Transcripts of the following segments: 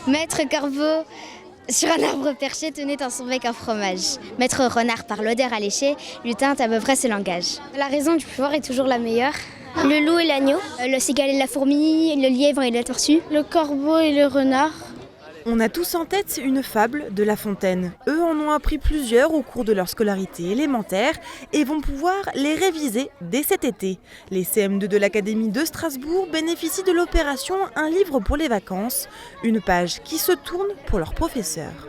Maître Corbeau, sur un arbre perché, tenait dans son bec un fromage. Maître Renard, par l'odeur alléchée, lui tint à peu près ce langage. La raison du pouvoir est toujours la meilleure. Le loup et l'agneau, le cigale et la fourmi, le lièvre et la tortue, le corbeau et le renard. On a tous en tête une fable de La Fontaine. Eux en ont appris plusieurs au cours de leur scolarité élémentaire et vont pouvoir les réviser dès cet été. Les CM2 de l'Académie de Strasbourg bénéficient de l'opération Un livre pour les vacances, une page qui se tourne pour leurs professeurs.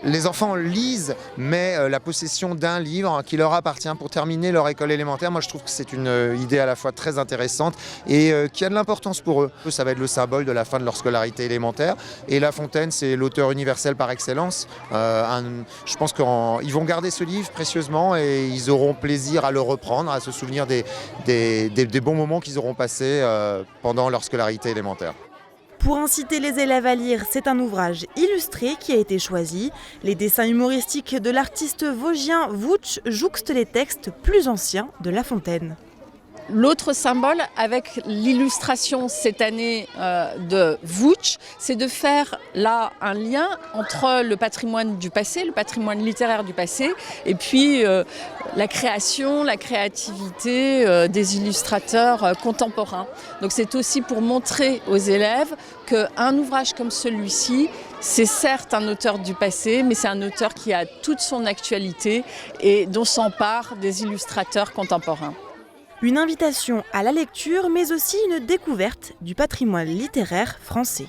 Les enfants lisent, mais la possession d'un livre qui leur appartient pour terminer leur école élémentaire, moi je trouve que c'est une idée à la fois très intéressante et qui a de l'importance pour eux. Ça va être le symbole de la fin de leur scolarité élémentaire. Et La Fontaine, c'est l'auteur universel par excellence. Je pense qu'ils vont garder ce livre précieusement et ils auront plaisir à le reprendre, à se souvenir des bons moments qu'ils auront passés pendant leur scolarité élémentaire. Pour inciter les élèves à lire, c'est un ouvrage illustré qui a été choisi. Les dessins humoristiques de l'artiste vosgien Vouch jouxtent les textes plus anciens de La Fontaine. L'autre symbole avec l'illustration cette année de Vouch, c'est de faire là un lien entre le patrimoine du passé, le patrimoine littéraire du passé, et puis la création, la créativité des illustrateurs contemporains. Donc c'est aussi pour montrer aux élèves qu'un ouvrage comme celui-ci, c'est certes un auteur du passé, mais c'est un auteur qui a toute son actualité et dont s'emparent des illustrateurs contemporains. Une invitation à la lecture, mais aussi une découverte du patrimoine littéraire français.